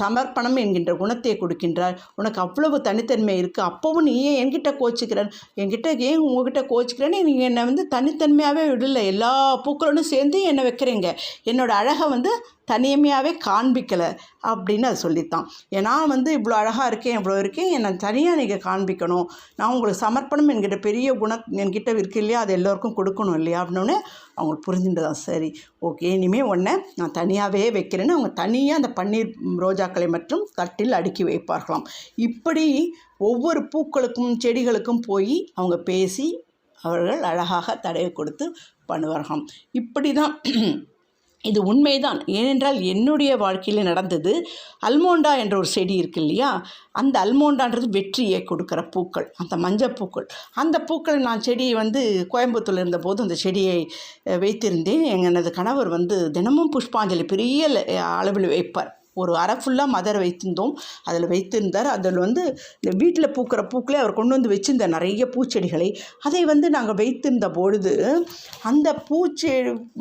சமர்ப்பணம் என்கின்ற குணத்தை கொடுக்கின்றாய், உனக்கு அவ்வளவு தனித்தன்மை இருக்குது, அப்போவும் நீ ஏன் என்கிட்ட கோச்சிக்கிறேன், என்கிட்ட ஏன் உங்ககிட்ட கோச்சிக்கிறேன்னு நீங்கள் என்னை தனித்தன்மையாகவே விடலை, எல்லா பூக்களோடும் சேர்ந்து என்னை வைக்கிறீங்க, என்னோடய அழகை தனிமையாகவே காண்பிக்கலை அப்படின்னு அது சொல்லித்தான். ஏன்னா இவ்வளோ அழகாக இருக்கேன், இவ்வளோ இருக்கேன், என்னை தனியாக நீங்கள் காண்பிக்கணும், நான் உங்களுக்கு சமர்ப்பணம் என்கிட்ட பெரிய குணம் என்கிட்ட இருக்கு இல்லையா, அது எல்லோருக்கும் கொடுக்கணும் இல்லையா அப்படின்னோடனே அவங்களுக்கு புரிஞ்சுட்டுதான். சரி ஓகே, இனிமேல் ஒன்றை நான் தனியாகவே வைக்கிறேன்னு அவங்க தனியாக அந்த பன்னீர் ரோஜாக்களை மற்றும் தட்டில் அடுக்கி வைப்பார்களாம். இப்படி ஒவ்வொரு பூக்களுக்கும் செடிகளுக்கும் போய் அவங்க பேசி அவர்கள் அழகாக தடவி கொடுத்து பண்ணுவார்களாம். இப்படி தான் இது உண்மைதான். ஏனென்றால் என்னுடைய வாழ்க்கையில் நடந்தது. அல்மோண்டா என்ற ஒரு செடி இருக்கு இல்லையா, அந்த அல்மோண்டான்றது வெற்றியை கொடுக்குற பூக்கள், அந்த மஞ்சள் பூக்கள். அந்த பூக்களை நான் செடியை கோயம்புத்தூரில் இருந்தபோது அந்த செடியை வைத்திருந்தேன். எனது கணவர் தினமும் புஷ்பாஞ்சலி பெரிய அளவில் வைப்பார். ஒரு அரை ஃபுல்லாக மதரை வைத்திருந்தோம், அதில் வைத்திருந்தார். அதில் இந்த வீட்டில் பூக்கிற பூக்களே அவர் கொண்டு வச்சுருந்தார், நிறைய பூச்செடிகளை. அதை நாங்கள் வைத்திருந்த பொழுது அந்த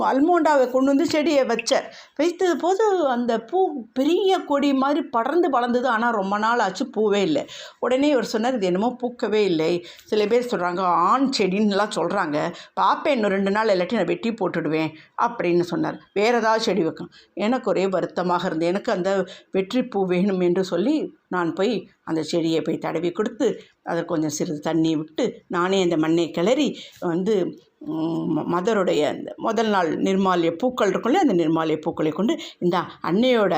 அல்மோண்டாவை கொண்டு செடியை வைத்தது போது அந்த பூ பெரிய கொடி மாதிரி படர்ந்து வளர்ந்தது. ஆனால் ரொம்ப நாள் ஆச்சு, பூவே இல்லை. உடனே அவர் சொன்னார், இது என்னமோ பூக்கவே இல்லை, சில பேர் சொல்கிறாங்க ஆண் செடின்னுலாம் சொல்கிறாங்க, பார்ப்பேன், இன்னும் 2 நாள் இல்லாட்டி நான் வெட்டி போட்டுடுவேன் அப்படின்னு சொன்னார். வேறு ஏதாவது செடி வைக்கும். எனக்கு ஒரே வருத்தமாக இருந்தது. எனக்கு அந்த வெற்றிப்பூ வேணும் என்று சொல்லி நான் போய் அந்த செடியை போய் தடவி கொடுத்து அதில் கொஞ்சம் சிறிது தண்ணி விட்டு நானே அந்த மண்ணை கிளறி மதருடைய அந்த முதல் நாள் நிர்மாலிய பூக்கள் இருக்குல்ல, அந்த நிர்மாலிய பூக்களை கொண்டு இந்த அன்னையோட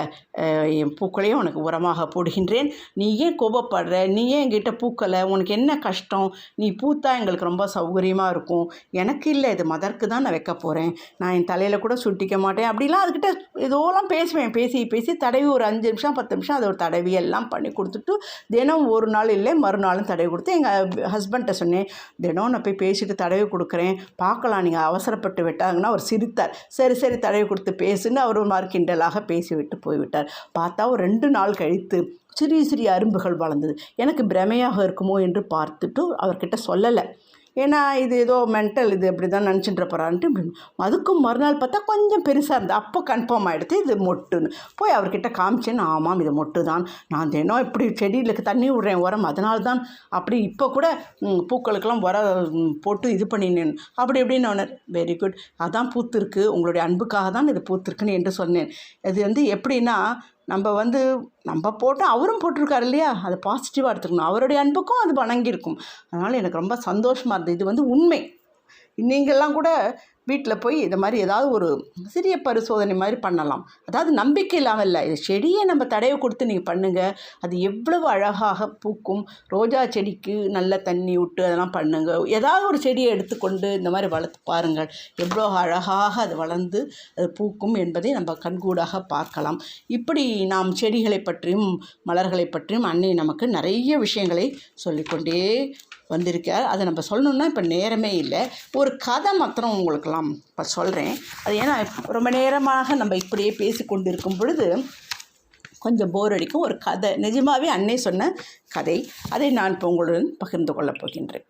பூக்களையும் உனக்கு உரமாக போடுகின்றேன், நீ ஏன் கோபப்படுற, நீ ஏன் என்கிட்ட பூக்கலை, உனக்கு என்ன கஷ்டம், நீ பூத்தா எங்களுக்கு ரொம்ப சௌகரியமாக இருக்கும், எனக்கு இல்லை, இது மதருக்கு தான் நான் வைக்க போகிறேன், நான் என் தலையில் கூட சுட்டிக்க மாட்டேன் அப்படிலாம் அதுக்கிட்ட இதோலாம் பேசுவேன். பேசி தடவி ஒரு 5 நிமிஷம் 10 நிமிஷம் அதை ஒரு தடவி எல்லாம் பண்ணி கொடுத்துட்டு தினம் ஒரு நாள் இல்லை மறுநாளும் தடவி கொடுத்து எங்கள் ஹஸ்பண்ட்டை சொன்னேன், தினம் நான் போய் பேசிட்டு தடவி கொடுக்குறேன், பார்க்கலாம், நீங்கள் அவசரப்பட்டு விட்டாங்கன்னா அவர் சிரித்தார். சரி தடவி கொடுத்து பேசுன்னு அவர் ஒரு மாதிரி கிண்டலாக பேசிவிட்டு போய்விட்டார். பார்த்தா ஒரு 2 நாள் கழித்து சிறிய அரும்புகள் வளர்ந்தது. எனக்கு பிரமையாக இருக்குமோ என்று பார்த்துட்டு அவர்கிட்ட சொல்லலை. ஏன்னா இது ஏதோ மென்டல், இது அப்படி தான் நினச்சிட்டு போகிறான்ட்டு. அதுக்கும் மறுநாள் பார்த்தா கொஞ்சம் பெருசாக இருந்தது. அப்போ கன்ஃபார்ம் ஆகிடுது இது மொட்டுன்னு. போய் அவர்கிட்ட காமிச்சேன்னு, ஆமாம் இது மொட்டு தான், நான் தினம் இப்படி செடிகளுக்கு தண்ணி விடுறேன் உரம், அதனால தான் அப்படி இப்போ கூட பூக்களுக்கெல்லாம் உரம் போட்டு இது பண்ணினேன் அப்படி இப்படின்னு ஒன்று. வெரி குட், அதான் பூத்துருக்கு, உங்களுடைய அன்புக்காக தான் இது பூத்துருக்குன்னு என்று சொன்னேன். இது எப்படின்னா நம்ம வந்து நம்ம போட்டால் அவரும் போட்டிருக்காரு இல்லையா, அதை பாசிட்டிவாக எடுத்துக்கணும். அவருடைய அன்புக்கும் அது வணங்கியிருக்கும். அதனால் எனக்கு ரொம்ப சந்தோஷமாக இருந்தது. இது வந்து உண்மை. நீங்கள்லாம் கூட வீட்டில் போய் இந்த மாதிரி ஏதாவது ஒரு சிறிய பரிசோதனை மாதிரி பண்ணலாம். அதாவது நம்பிக்கை இல்லாமல் இல்லை, இது செடியை நம்ம தடவை கொடுத்து நீங்கள் பண்ணுங்கள். அது எவ்வளவு அழகாக பூக்கும். ரோஜா செடிக்கு நல்ல தண்ணி விட்டு அதெல்லாம் பண்ணுங்கள். ஏதாவது ஒரு செடியை எடுத்துக்கொண்டு இந்த மாதிரி வளர்த்து பாருங்கள், எவ்வளோ அழகாக அது வளர்ந்து அது பூக்கும் என்பதை நம்ம கண்கூடாக பார்க்கலாம். இப்படி நாம் செடிகளை பற்றியும் மலர்களை பற்றியும் அன்னை நமக்கு நிறைய விஷயங்களை சொல்லிக்கொண்டே வந்திருக்கார். அதை நம்ம சொல்லணுன்னா இப்போ நேரமே இல்லை. ஒரு கதை மாத்திரம் உங்களுக்கெல்லாம் இப்போ சொல்கிறேன். அது ஏன்னா ரொம்ப நேரமாக நம்ம இப்படியே பேசி கொண்டு இருக்கும் பொழுது கொஞ்சம் போர் அடிக்கும். ஒரு கதை நிஜமாகவே அன்னை சொன்ன கதை, அதை நான் இப்போ உங்களுடன் பகிர்ந்து கொள்ளப் போகின்றேன்.